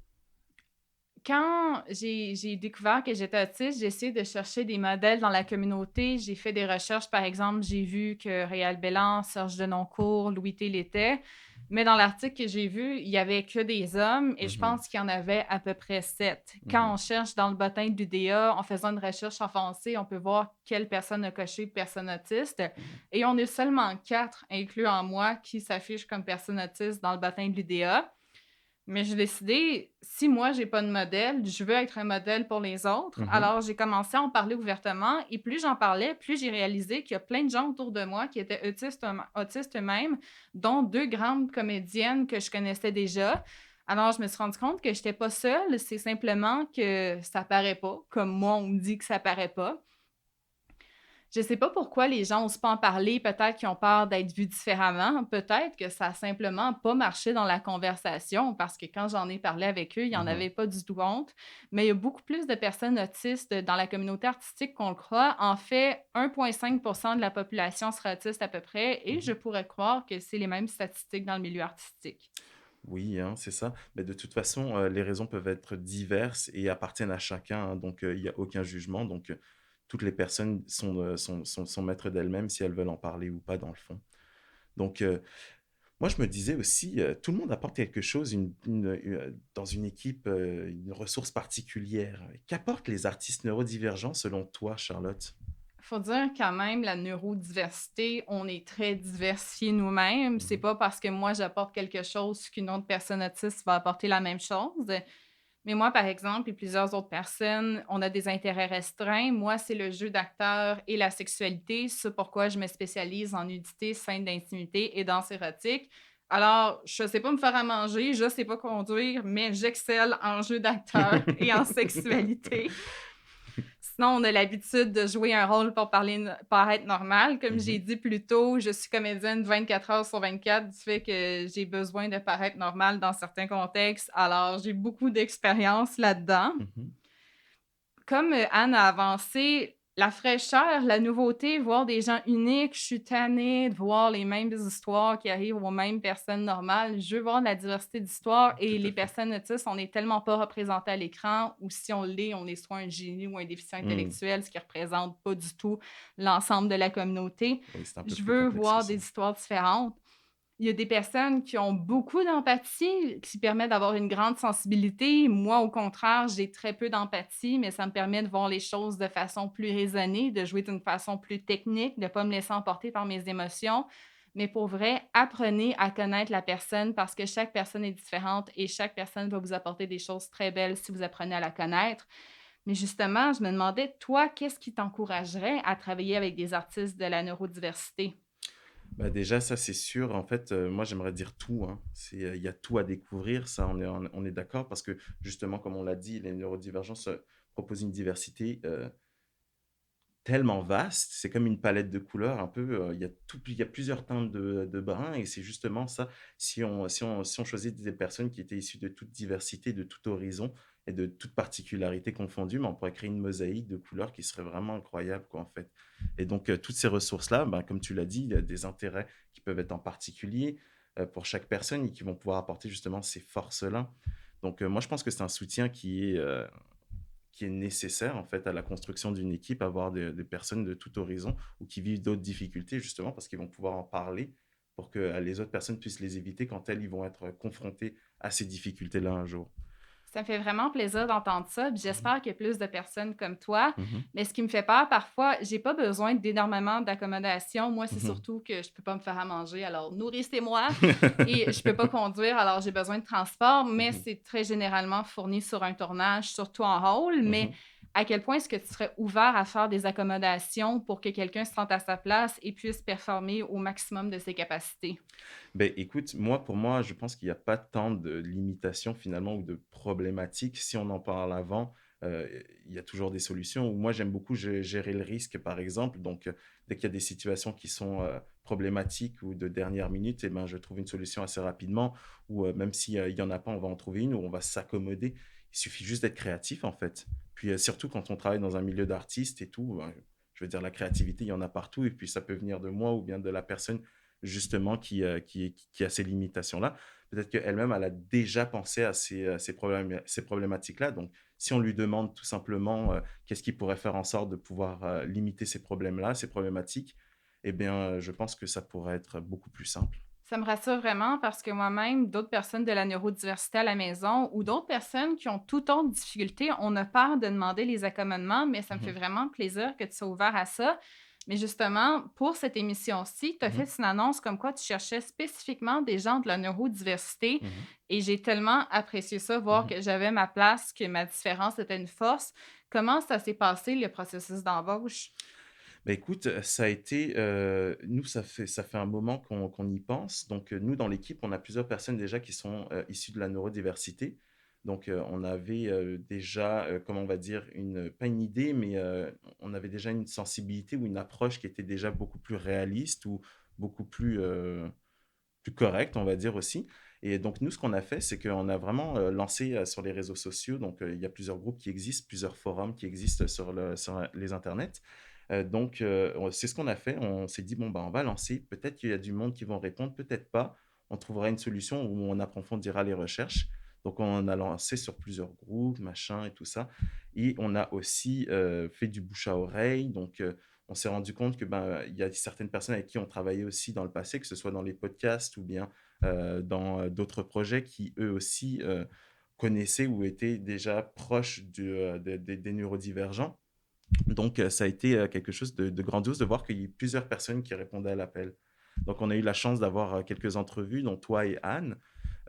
Quand j'ai découvert que j'étais autiste, j'ai essayé de chercher des modèles dans la communauté. J'ai fait des recherches, par exemple, j'ai vu que Réal Bélan, Serge Denoncourt, Louis T l'était. Mais dans l'article que j'ai vu, il y avait que des hommes et je Mhm, pense qu'il y en avait à peu près 7. Quand mhm, on cherche dans le bottin de l'UDA, en faisant une recherche avancée, on peut voir quelle personne a coché personne autiste. Et on est seulement 4, incluant moi, qui s'affichent comme personne autiste dans le bottin de l'UDA. Mais j'ai décidé, si moi, j'ai pas de modèle, je veux être un modèle pour les autres. mhm, Alors, j'ai commencé à en parler ouvertement et plus j'en parlais, plus j'ai réalisé qu'il y a plein de gens autour de moi qui étaient autistes eux-mêmes, dont 2 grandes comédiennes que je connaissais déjà. Alors, je me suis rendu compte que je n'étais pas seule, c'est simplement que ça paraît pas, comme moi, on me dit que ça paraît pas. Je sais pas pourquoi les gens osent pas en parler. Peut-être qu'ils ont peur d'être vus différemment. Peut-être que ça a simplement pas marché dans la conversation parce que quand j'en ai parlé avec eux, il y en mhm, avait pas du tout honte. Mais il y a beaucoup plus de personnes autistes dans la communauté artistique qu'on le croit. En fait, 1,5% de la population sera autiste à peu près et je mhm. pourrais croire que c'est les mêmes statistiques dans le milieu artistique. Oui, hein, c'est ça. Mais de toute façon, les raisons peuvent être diverses et appartiennent à chacun, hein, donc il n'y a aucun jugement. Donc, toutes les personnes sont maîtres d'elles-mêmes si elles veulent en parler ou pas, dans le fond. Donc, moi, je me disais aussi, tout le monde apporte quelque chose dans une équipe, une ressource particulière. Qu'apportent les artistes neurodivergents selon toi, Charlotte? Faut dire quand même, la neurodiversité, on est très diversifiés nous-mêmes. C'est Mhm, pas parce que moi j'apporte quelque chose qu'une autre personne autiste va apporter la même chose. Mais moi, par exemple, et plusieurs autres personnes, on a des intérêts restreints. Moi, c'est le jeu d'acteur et la sexualité. C'est pourquoi je me spécialise en nudité, scène d'intimité et danse érotique. Alors, je sais pas me faire à manger, je sais pas conduire, mais j'excelle en jeu d'acteur et en sexualité. Sinon, on a l'habitude de jouer un rôle pour paraître normal. Comme j'ai dit plus tôt, je suis comédienne 24 heures sur 24 du fait que j'ai besoin de paraître normal dans certains contextes. Alors, j'ai beaucoup d'expérience là-dedans. Mhm. Comme Anne a avancé, la fraîcheur, la nouveauté, voir des gens uniques, je suis tannée de voir les mêmes histoires qui arrivent aux mêmes personnes normales. Je veux voir de la diversité d'histoires Tout et à les fait. personnes autistes, on n'est tellement pas représentés à l'écran ou si on est soit un génie ou un déficient Hmm. intellectuel, ce qui représente pas du tout l'ensemble de la communauté. Oui, c'est un peu Je plus veux complexe que voir ça. des histoires différentes. Il y a des personnes qui ont beaucoup d'empathie, qui permet d'avoir une grande sensibilité. Moi, au contraire, j'ai très peu d'empathie, mais ça me permet de voir les choses de façon plus raisonnée, de jouer d'une façon plus technique, de ne pas me laisser emporter par mes émotions. Mais pour vrai, apprenez à connaître la personne parce que chaque personne est différente et chaque personne va vous apporter des choses très belles si vous apprenez à la connaître. Mais justement, je me demandais, toi, qu'est-ce qui t'encouragerait à travailler avec des artistes de la neurodiversité? Bah déjà, ça c'est sûr. En fait, moi j'aimerais dire tout, hein. Il y a tout à découvrir, ça on est d'accord, parce que justement, comme on l'a dit, les neurodivergences proposent une diversité tellement vaste. C'est comme une palette de couleurs, un peu. Il y a plusieurs teintes de brun, et c'est justement ça. Si on choisit des personnes qui étaient issues de toute diversité, de tout horizon et de toute particularité confondue, on pourrait créer une mosaïque de couleurs qui serait vraiment incroyable, quoi, en fait. Et donc, toutes ces ressources-là, ben, comme tu l'as dit, il y a des intérêts qui peuvent être en particulier pour chaque personne et qui vont pouvoir apporter justement ces forces-là. Donc, moi, je pense que c'est un soutien qui est nécessaire en fait à la construction d'une équipe, avoir des personnes de tout horizon ou qui vivent d'autres difficultés justement parce qu'ils vont pouvoir en parler pour que les autres personnes puissent les éviter quand elles ils vont être confrontées à ces difficultés-là un jour. Ça me fait vraiment plaisir d'entendre ça. Puis j'espère qu'il y a plus de personnes comme toi. Mhm, Mais ce qui me fait peur parfois, j'ai pas besoin d'énormément d'accommodation. Moi, c'est mhm. surtout que je peux pas me faire à manger, alors nourrissez-moi. Et je peux pas conduire, alors j'ai besoin de transport. Mais Mhm, c'est très généralement fourni sur un tournage, surtout en hall. Mais mhm. à quel point est-ce que tu serais ouvert à faire des accommodations pour que quelqu'un se sente à sa place et puisse performer au maximum de ses capacités? Ben, écoute, pour moi, je pense qu'il n'y a pas tant de limitations finalement ou de problématiques. Si on en parle avant, euh, il y a toujours des solutions. Ou moi, j'aime beaucoup gérer le risque, par exemple. Donc, dès qu'il y a des situations qui sont problématiques ou de dernière minute, eh ben, je trouve une solution assez rapidement. Ou même s'il n'y en a pas, on va en trouver une ou on va s'accommoder. Il suffit juste d'être créatif, en fait. Puis, surtout quand on travaille dans un milieu d'artistes et tout, je veux dire, la créativité, il y en a partout. Et puis, ça peut venir de moi ou bien de la personne justement qui a ces limitations-là. Peut-être qu'elle-même, elle a déjà pensé à ces problématiques-là. Donc, si on lui demande tout simplement qu'est-ce qui pourrait faire en sorte de pouvoir limiter ces problèmes-là, ces problématiques, eh bien, je pense que ça pourrait être beaucoup plus simple. Ça me rassure vraiment parce que moi-même, d'autres personnes de la neurodiversité à la maison ou d'autres personnes qui ont toute autre difficulté, on a peur de demander les accommodements, mais ça me fait Mhm, vraiment plaisir que tu sois ouvert à ça. Mais justement, pour cette émission-ci, tu as mhm, fait une annonce comme quoi tu cherchais spécifiquement des gens de la neurodiversité mhm, et j'ai tellement apprécié ça, voir mhm. que j'avais ma place, que ma différence était une force. Comment ça s'est passé, le processus d'embauche? Bah, écoute, ça a été, nous, ça fait un moment qu'on y pense. Donc, nous, dans l'équipe, on a plusieurs personnes déjà qui sont issues de la neurodiversité. Donc, on avait déjà, comment on va dire, pas une idée, mais on avait déjà une sensibilité ou une approche qui était déjà beaucoup plus réaliste ou beaucoup plus correcte, on va dire aussi. Et donc, nous, ce qu'on a fait, c'est qu'on a vraiment lancé sur les réseaux sociaux. Donc, il y a plusieurs groupes qui existent, plusieurs forums qui existent sur les internets. Donc, c'est ce qu'on a fait. On s'est dit, bon, bah, on va lancer. Peut-être qu'il y a du monde qui vont répondre, peut-être pas. On trouvera une solution où on approfondira les recherches. Donc, on a lancé sur plusieurs groupes, machin et tout ça. Et on a aussi fait du bouche à oreille. Donc, on s'est rendu compte que ben, il y a certaines personnes avec qui on travaillait aussi dans le passé, que ce soit dans les podcasts ou bien dans d'autres projets qui, eux aussi, connaissaient ou étaient déjà proches des neurodivergents. Donc, ça a été quelque chose de grandiose de voir qu'il y a plusieurs personnes qui répondaient à l'appel. Donc, on a eu la chance d'avoir quelques entrevues, dont toi et Anne.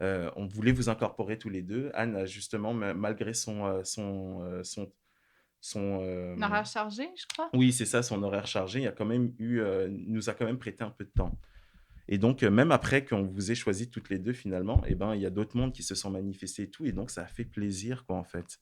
On voulait vous incorporer tous les deux. Anne, a justement, malgré son Un horaire chargé, je crois? oui, c'est ça, son horaire chargé, il a quand même nous a quand même prêté un peu de temps. Et donc, même après qu'on vous ait choisi toutes les deux, finalement, eh ben, il y a d'autres mondes qui se sont manifestés et tout. Et donc, ça a fait plaisir, quoi, en fait.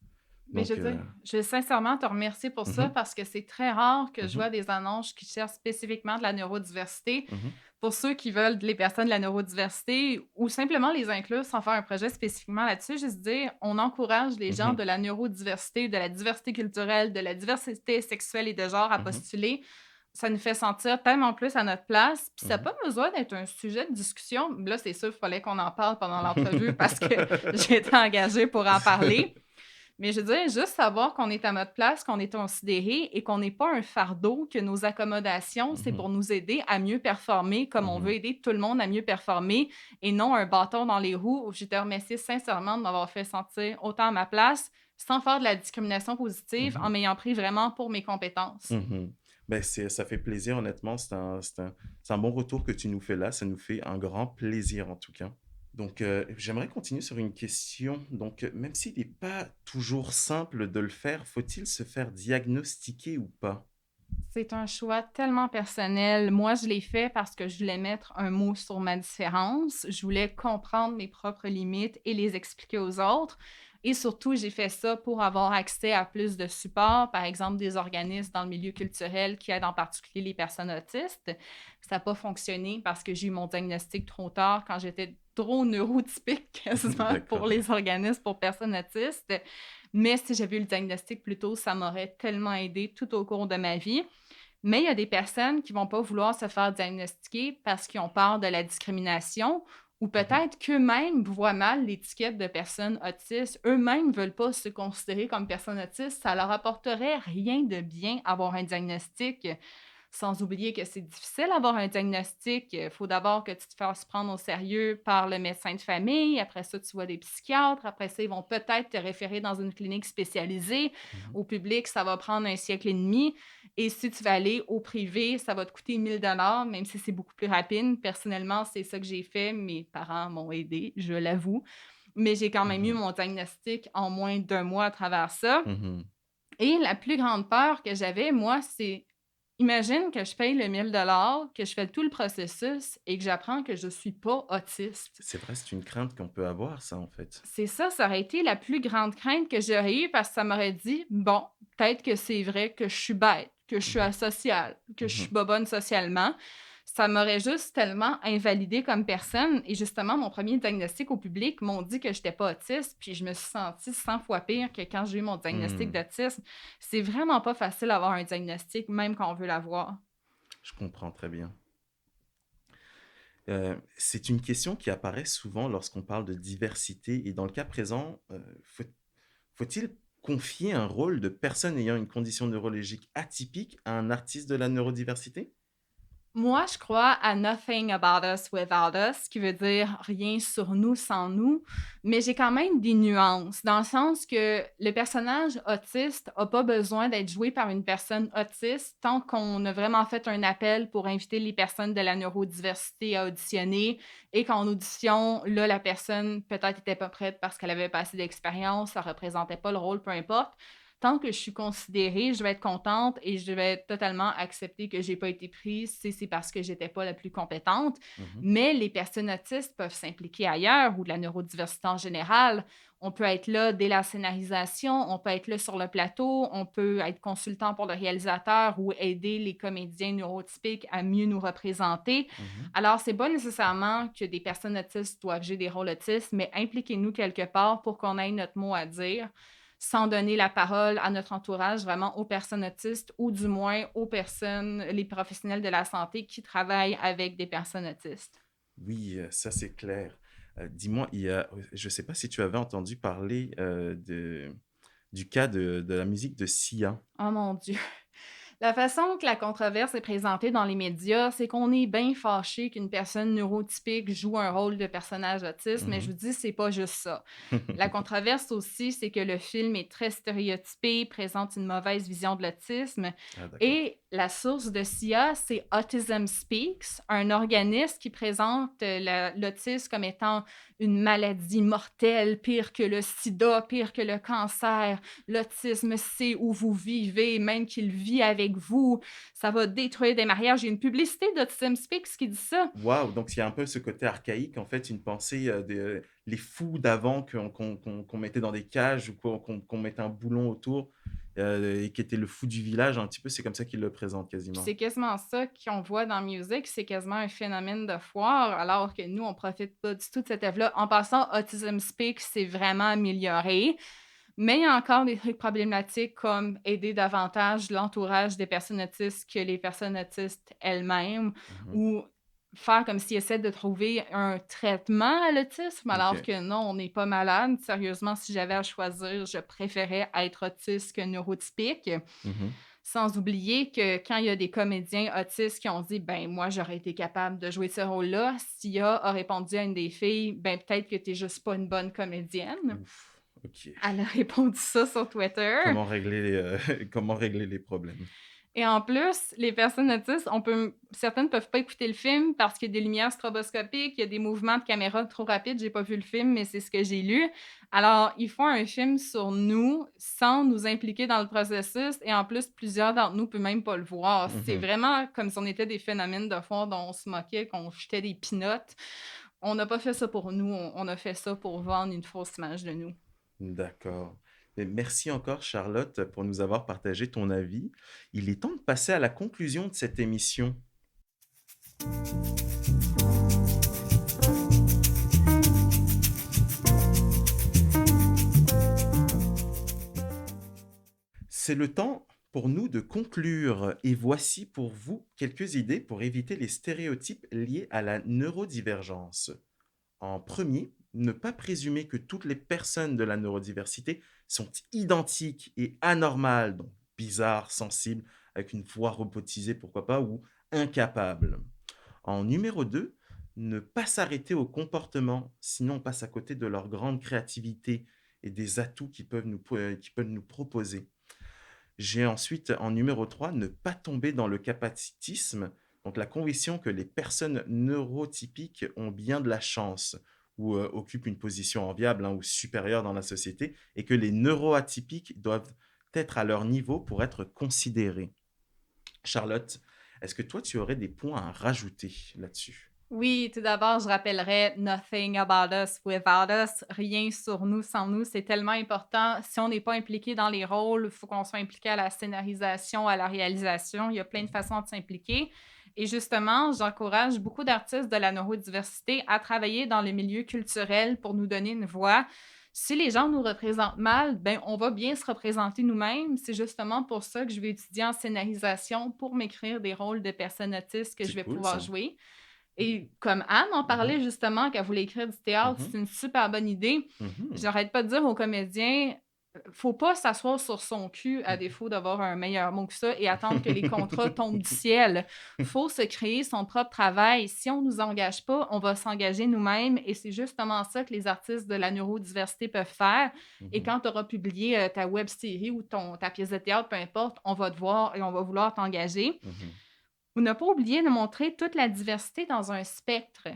Mais Donc, je veux sincèrement te remercier pour ça mhm, parce que c'est très rare que je mhm, vois des annonces qui cherchent spécifiquement de la neurodiversité. mhm, Pour ceux qui veulent les personnes de la neurodiversité ou simplement les inclure sans faire un projet spécifiquement là-dessus, juste dire on encourage les gens mhm, de la neurodiversité, de la diversité culturelle, de la diversité sexuelle et de genre à mhm, postuler. Ça nous fait sentir tellement plus à notre place. Puis ça n'a mhm. pas besoin d'être un sujet de discussion. Là, c'est sûr, il fallait qu'on en parle pendant l'entrevue parce que j'ai été engagée pour en parler. Mais je veux dire, juste savoir qu'on est à notre place, qu'on est considéré et qu'on n'est pas un fardeau, que nos accommodations, c'est Mhm, pour nous aider à mieux performer comme on veut mhm, aider tout le monde à mieux performer et non un bâton dans les roues. Je te remercie sincèrement de m'avoir fait sentir autant à ma place sans faire de la discrimination positive, en mhm, m'ayant pris vraiment pour mes compétences. mhm. Ben, ça fait plaisir, honnêtement. C'est un bon retour que tu nous fais là. Ça nous fait un grand plaisir, en tout cas. Donc, j'aimerais continuer sur une question. Donc, même s'il n'est pas toujours simple de le faire, faut-il se faire diagnostiquer ou pas? C'est un choix tellement personnel. Moi, je l'ai fait parce que je voulais mettre un mot sur ma différence. Je voulais comprendre mes propres limites et les expliquer aux autres. Et surtout, j'ai fait ça pour avoir accès à plus de support, par exemple des organismes dans le milieu culturel qui aident en particulier les personnes autistes. Ça n'a pas fonctionné parce que j'ai eu mon diagnostic trop tard quand j'étais trop neurotypique quasiment pour D'accord. les organismes pour personnes autistes. Mais si j'avais eu le diagnostic plus tôt, ça m'aurait tellement aidé tout au cours de ma vie. Mais il y a des personnes qui vont pas vouloir se faire diagnostiquer parce qu'ils ont peur de la discrimination ou Mhm, peut-être qu'eux-mêmes voient mal l'étiquette de personnes autistes. Eux-mêmes ne veulent pas se considérer comme personnes autistes. Ça leur apporterait rien de bien avoir un diagnostic. Sans oublier que c'est difficile d'avoir un diagnostic. Il faut d'abord que tu te fasses prendre au sérieux par le médecin de famille. Après ça, tu vois des psychiatres. Après ça, ils vont peut-être te référer dans une clinique spécialisée. mhm, Au public, ça va prendre un siècle et demi. Et si tu vas aller au privé, ça va te coûter 1 000 $, même si c'est beaucoup plus rapide. Personnellement, c'est ça que j'ai fait. Mes parents m'ont aidé, je l'avoue. Mais j'ai quand même eu mhm, mon diagnostic en moins d'1 mois à travers ça. mhm. Et la plus grande peur que j'avais, moi, c'est imagine que je paye le 1 000 $, que je fais tout le processus et que j'apprends que je suis pas autiste. C'est vrai, c'est une crainte qu'on peut avoir, ça, en fait. C'est ça, ça aurait été la plus grande crainte que j'aurais eue parce que ça m'aurait dit, bon, peut-être que c'est vrai que je suis bête, que je suis Mhm, asociale, que je suis mhm, bobonne socialement. Ça m'aurait juste tellement invalidée comme personne. Et justement, mon premier diagnostic au public m'ont dit que je n'étais pas autiste, puis je me suis sentie 100 fois pire que quand j'ai eu mon diagnostic mhm. d'autisme. C'est vraiment pas facile d'avoir un diagnostic, même quand on veut l'avoir. Je comprends très bien. C'est une question qui apparaît souvent lorsqu'on parle de diversité et dans le cas présent, faut-il confier un rôle de personne ayant une condition neurologique atypique à un artiste de la neurodiversité? Moi, je crois à nothing about us without us, qui veut dire rien sur nous sans nous, mais j'ai quand même des nuances, dans le sens que le personnage autiste n'a pas besoin d'être joué par une personne autiste tant qu'on a vraiment fait un appel pour inviter les personnes de la neurodiversité à auditionner et qu'en audition, là, la personne peut-être n'était pas prête parce qu'elle avait pas assez d'expérience, ça ne représentait pas le rôle, peu importe. Tant que je suis considérée, je vais être contente et je vais totalement accepter que j'ai pas été prise si c'est parce que j'étais pas la plus compétente. Mhm, Mais les personnes autistes peuvent s'impliquer ailleurs ou de la neurodiversité en général. On peut être là dès la scénarisation, on peut être là sur le plateau, on peut être consultant pour le réalisateur ou aider les comédiens neurotypiques à mieux nous représenter. mhm, Alors, c'est pas nécessairement que des personnes autistes doivent jouer des rôles autistes, mais impliquez-nous quelque part pour qu'on ait notre mot à dire sans donner la parole à notre entourage, vraiment aux personnes autistes ou du moins aux personnes, les professionnels de la santé qui travaillent avec des personnes autistes. Oui, ça c'est clair. Dis-moi, je ne sais pas si tu avais entendu parler du cas de la musique de Sia. Oh mon Dieu! La façon que la controverse est présentée dans les médias, c'est qu'on est bien fâché qu'une personne neurotypique joue un rôle de personnage autiste, mais je Mhm. vous dis, c'est pas juste ça. La controverse aussi, c'est que le film est très stéréotypé, présente une mauvaise vision de l'autisme Ah, d'accord. et la source de SIA, c'est Autism Speaks, un organisme qui présente l'autisme comme étant une maladie mortelle, pire que le sida, pire que le cancer. L'autisme, c'est où vous vivez, même qu'il vit avec vous. Ça va détruire des mariages. Il y a une publicité d'Autism Speaks qui dit ça. Waouh, donc il y a un peu ce côté archaïque, en fait, une pensée les fous d'avant qu'on mettait dans des cages ou qu'on mettait un boulon autour et qui était le fou du village, un petit peu, c'est comme ça qu'ils le présentent Puis quasiment. c'est quasiment ça qu'on voit dans Music, c'est quasiment un phénomène de foire, alors que nous, on profite pas du tout de cette œuvre-là. En passant, Autism Speak s'est vraiment amélioré, mais il y a encore des trucs problématiques comme aider davantage l'entourage des personnes autistes que les personnes autistes elles-mêmes, Mhm. ou faire comme s'ils essaient de trouver un traitement à l'autisme, alors Ok. que non, on n'est pas malade. Sérieusement, si j'avais à choisir, je préférais être autiste que neurotypique. Mhm. Sans oublier que quand il y a des comédiens autistes qui ont dit « Ben, moi, j'aurais été capable de jouer ce rôle-là », Sia a répondu à une des filles « Ben, peut-être que t'es juste pas une bonne comédienne. Ouf, ok. » Elle a répondu ça sur Twitter. Comment régler les problèmes? Et en plus, les personnes autistes, certaines ne peuvent pas écouter le film parce qu'il y a des lumières stroboscopiques, il y a des mouvements de caméra trop rapides. J'ai pas vu le film, mais c'est ce que j'ai lu. Alors, ils font un film sur nous sans nous impliquer dans le processus et en plus, plusieurs d'entre nous ne peuvent même pas le voir. C'est Mhm. vraiment comme si on était des phénomènes de fond dont on se moquait, qu'on jetait des pinottes. On n'a pas fait ça pour nous, on a fait ça pour vendre une fausse image de nous. D'accord. Et merci encore, Charlotte, pour nous avoir partagé ton avis. Il est temps de passer à la conclusion de cette émission. C'est le temps pour nous de conclure et voici pour vous quelques idées pour éviter les stéréotypes liés à la neurodivergence. En premier, ne pas présumer que toutes les personnes de la neurodiversité sont identiques et anormales, donc bizarres, sensibles, avec une voix robotisée, pourquoi pas, ou incapables. En numéro 2, ne pas s'arrêter au comportement, sinon on passe à côté de leur grande créativité et des atouts qu'ils peuvent nous proposer. J'ai ensuite, en numéro 3, ne pas tomber dans le capacitisme, donc la conviction que les personnes neurotypiques ont bien de la chance ou occupent une position enviable ou supérieure dans la société et que les neuroatypiques doivent être à leur niveau pour être considérés. Charlotte, est-ce que toi, tu aurais des points à rajouter là-dessus? Oui, tout d'abord, je rappellerais Nothing about us without us, rien sur nous sans nous, c'est tellement important. Si on n'est pas impliqué dans les rôles, il faut qu'on soit impliqué à la scénarisation, à la réalisation. Il y a plein de façons de s'impliquer. Et justement, j'encourage beaucoup d'artistes de la neurodiversité à travailler dans le milieu culturel pour nous donner une voix. Si les gens nous représentent mal, ben on va bien se représenter nous-mêmes. C'est justement pour ça que je vais étudier en scénarisation pour m'écrire des rôles de personnes autistes que je C'est vais cool pouvoir ça. jouer. Et comme Anne en parlait Mhm, justement, qu'elle voulait écrire du théâtre, mhm, c'est une super bonne idée. mhm, J'arrête pas de dire aux comédiens, faut pas s'asseoir sur son cul à mhm. défaut d'avoir un meilleur mot que ça et attendre que les contrats tombent du ciel. Faut se créer son propre travail. Si on nous engage pas, on va s'engager nous-mêmes et c'est justement ça que les artistes de la neurodiversité peuvent faire. Et Mhm, quand tu auras publié ta web série ou ta pièce de théâtre, peu importe, on va te voir et on va vouloir t'engager. mhm. Ou ne pas oublier de montrer toute la diversité dans un spectre.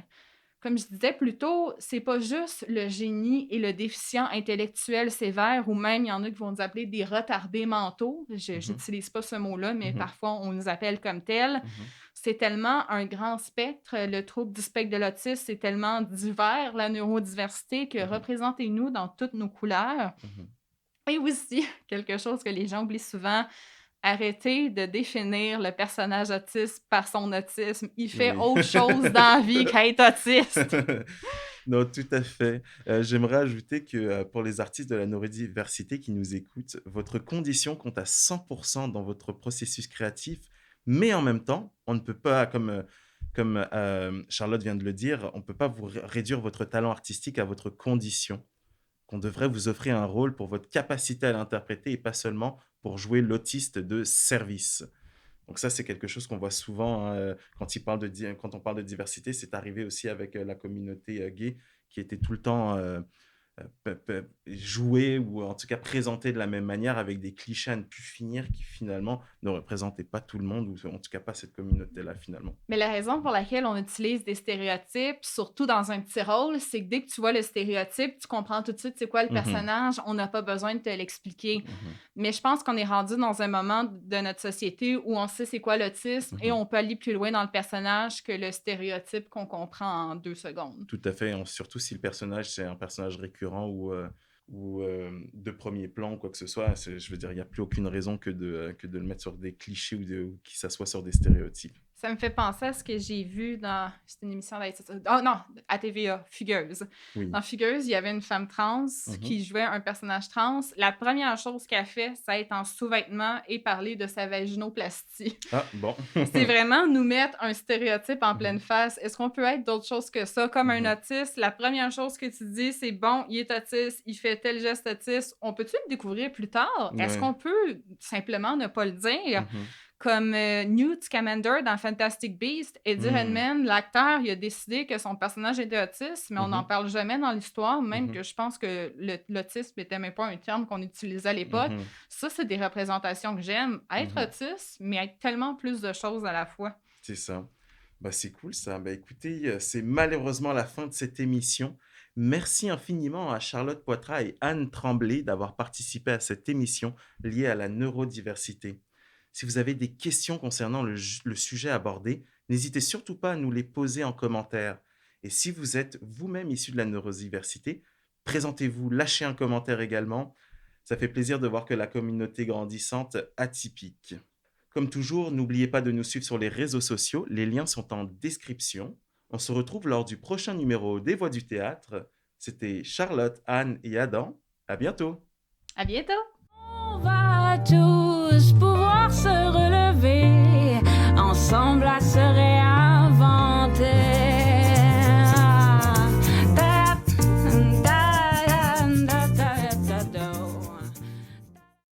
Comme je disais plus tôt, c'est pas juste le génie et le déficient intellectuel sévère, ou même il y en a qui vont nous appeler des retardés mentaux. Je Mhm, n'utilise pas ce mot-là, mais mhm, parfois on nous appelle comme tel. mhm, C'est tellement un grand spectre. Le trouble du spectre de l'autisme, c'est tellement divers, la neurodiversité, que mhm, représentez-nous dans toutes nos couleurs. mhm. Et aussi, quelque chose que les gens oublient souvent, arrêtez de définir le personnage autiste par son autisme. Il fait Oui. autre chose dans la vie qu'être autiste. Non, tout à fait. J'aimerais ajouter que pour les artistes de la neurodiversité qui nous écoutent, votre condition compte à 100% dans votre processus créatif, mais en même temps, on ne peut pas, comme Charlotte vient de le dire, on ne peut pas vous réduire votre talent artistique à votre condition. Qu'on devrait vous offrir un rôle pour votre capacité à l'interpréter et pas seulement pour jouer l'autiste de service. Donc ça, c'est quelque chose qu'on voit souvent hein, quand on parle de diversité. C'est arrivé aussi avec la communauté gay qui était tout le temps jouer ou en tout cas présenter de la même manière avec des clichés à ne plus finir qui finalement ne représentaient pas tout le monde ou en tout cas pas cette communauté-là finalement. Mais la raison pour laquelle on utilise des stéréotypes, surtout dans un petit rôle, c'est que dès que tu vois le stéréotype, tu comprends tout de suite c'est quoi le Mhm, personnage, on n'a pas besoin de te l'expliquer. mhm, Mais je pense qu'on est rendu dans un moment de notre société où on sait c'est quoi l'autisme et mhm. on peut aller plus loin dans le personnage que le stéréotype qu'on comprend en 2 secondes. Tout à fait, surtout si le personnage c'est un personnage récurrent ou de premier plan ou quoi que ce soit, je veux dire, il n'y a plus aucune raison que de le mettre sur des clichés ou qu'il s'assoie sur des stéréotypes. Ça me fait penser à ce que j'ai vu dans... C'était une émission oh non, à TVA, Fugueuse. Oui. Dans Fugueuse, il y avait une femme trans qui jouait un personnage trans. La première chose qu'elle fait, c'est être en sous-vêtements et parler de sa vaginoplastie. Ah, bon. C'est vraiment nous mettre un stéréotype en pleine face. Est-ce qu'on peut être d'autre chose que ça? Comme un autiste, la première chose que tu dis, c'est bon, il est autiste, il fait tel geste autiste. On peut-tu le découvrir plus tard? Est-ce Ouais. qu'on peut simplement ne pas le dire? Mhm. Comme Newt Scamander dans Fantastic Beasts, Eddie Redmayne, l'acteur, il a décidé que son personnage était autiste, mais on n'en parle jamais dans l'histoire, même que je pense que l'autisme n'était même pas un terme qu'on utilisait à l'époque. Ça, c'est des représentations que j'aime. Être autiste, mais être tellement plus de choses à la fois. C'est ça. Bah, c'est cool ça. Bah, écoutez, c'est malheureusement la fin de cette émission. Merci infiniment à Charlotte Poitras et Anne Tremblay d'avoir participé à cette émission liée à la neurodiversité. Si vous avez des questions concernant le sujet abordé, n'hésitez surtout pas à nous les poser en commentaire. Et si vous êtes vous-même issu de la neurodiversité, présentez-vous, lâchez un commentaire également. Ça fait plaisir de voir que la communauté grandissante atypique. Comme toujours, n'oubliez pas de nous suivre sur les réseaux sociaux, les liens sont en description. On se retrouve lors du prochain numéro des Voix du théâtre. C'était Charlotte, Anne et Adam. À bientôt! À bientôt!